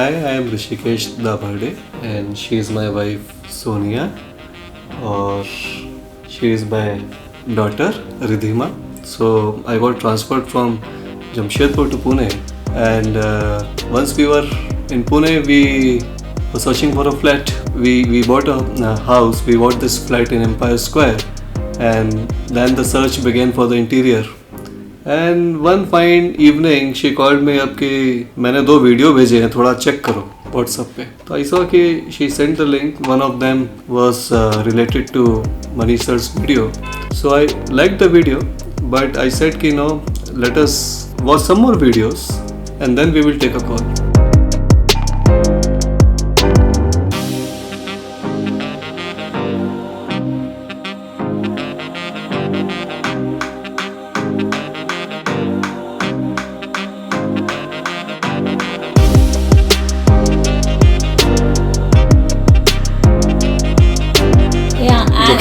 Hi, I am Rishikesh Dabhade and she is my wife Sonia, or she is my daughter Ridhima. So I got transferred from Jamshedpur to Pune, and once we were in Pune, we were searching for a flat. We bought a house. We bought this flat in Empire Square, and then the search began for the interior. And one fine evening she called me up कि मैंने 2 video भेजे हैं, थोड़ा check करो WhatsApp पे. तो I saw कि she sent the link. One of them was related to Manish Shah's video. So I liked the video, but I said कि no, let us watch some more videos and then we will take a call.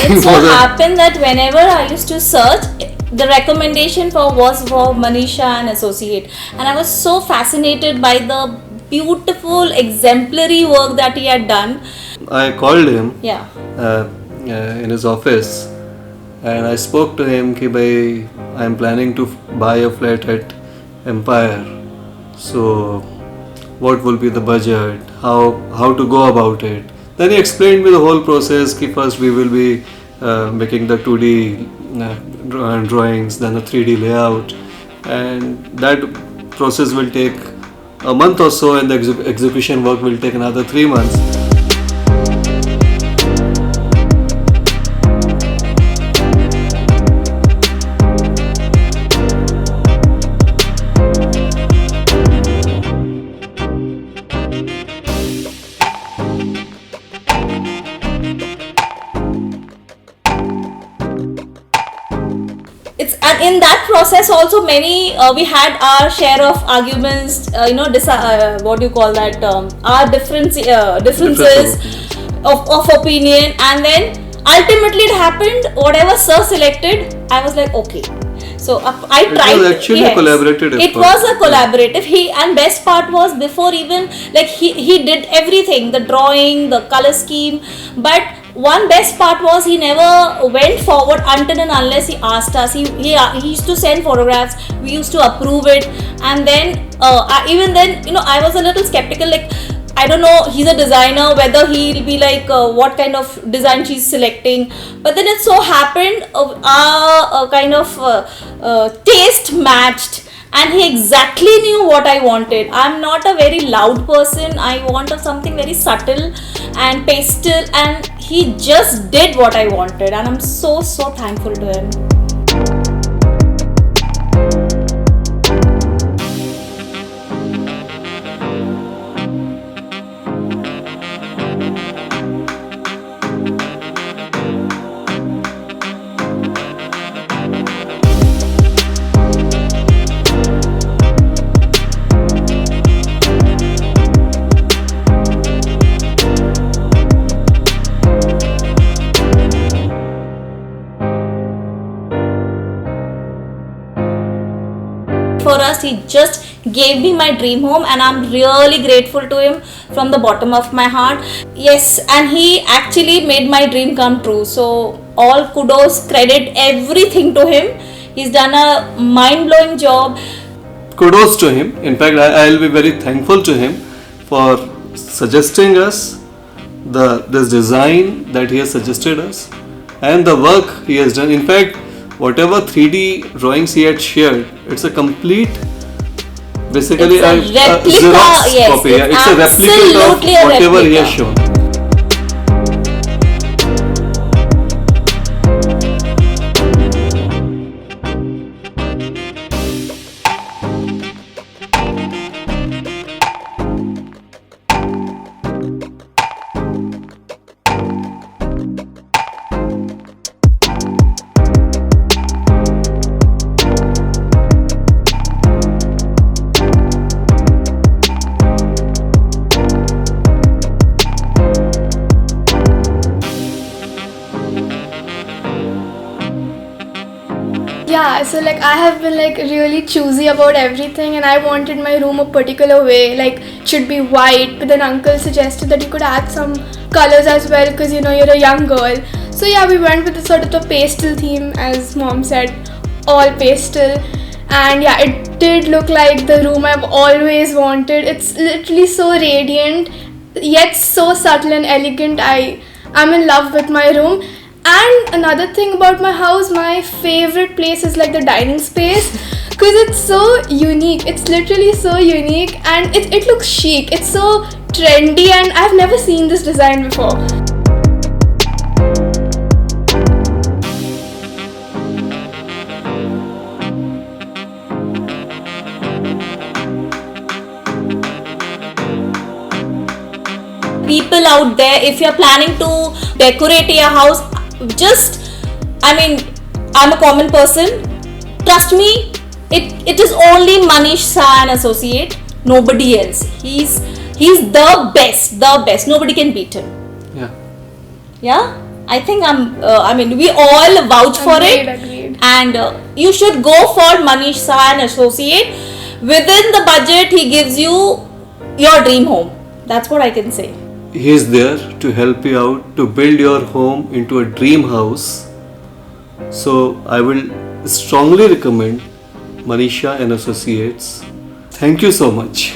It so happened that whenever I used to search, the recommendation was for Manish Shah and Associate, and I was so fascinated by the beautiful exemplary work that he had done. I called him Yeah. in his office and I spoke to him कि भाई I am planning to buy a flat at Empire, so what will be the budget, how to go about it. Then he explained me the whole process कि first we will be making the 2D drawings, then the 3D layout, and that process will take a month or so, and the execution work will take another 3 months. And in that process also we had our share of arguments, what do you call that, our differences of opinion, and then ultimately it happened, whatever sir selected, I was like okay. So I tried. It was actually a collaborative effort. It was a collaborative. And best part was, before even like he did everything, the drawing, the color scheme, but one best part was he never went forward until and unless he asked us. He used to send photographs, we used to approve it, and then even then I was a little skeptical, like I don't know, he's a designer, whether he'll be like what kind of design she's selecting. But then it so happened our kind of taste matched, and he exactly knew what I wanted. I'm not a very loud person. I want something very subtle and pastel, and he just did what I wanted, and I'm so thankful to him. For us, he just gave me my dream home, and I'm really grateful to him from the bottom of my heart. Yes, and he actually made my dream come true. So all kudos, credit, everything to him. He's done a mind-blowing job. Kudos to him. In fact, I'll be very thankful to him for suggesting us this design that he has suggested us, and the work he has done. In fact, whatever 3D drawings he had shared, it's a complete, basically it's a replica, Xerox yes, copy. It's a replica of whatever he has shown. Yeah, so like I have been like really choosy about everything, and I wanted my room a particular way, like it should be white, but then uncle suggested that you could add some colors as well because you're a young girl. So yeah, we went with the sort of the pastel theme, as mom said, all pastel. And yeah, it did look like the room I've always wanted. It's literally so radiant, yet so subtle and elegant. I'm in love with my room. And another thing about my house, my favorite place is like the dining space because it's so unique. It's literally so unique, and it looks chic. It's so trendy, and I've never seen this design before. People out there, if you're planning to decorate your house, I'm a common person. Trust me, it is only Manish Shah and Associate, nobody else. He's the best. Nobody can beat him. Yeah. Yeah, I think we all vouch for it. Agreed. And you should go for Manish Shah and Associate. Within the budget, he gives you your dream home. That's what I can say. He is there to help you out to build your home into a dream house. So I will strongly recommend Manish Shah and Associates. Thank you so much.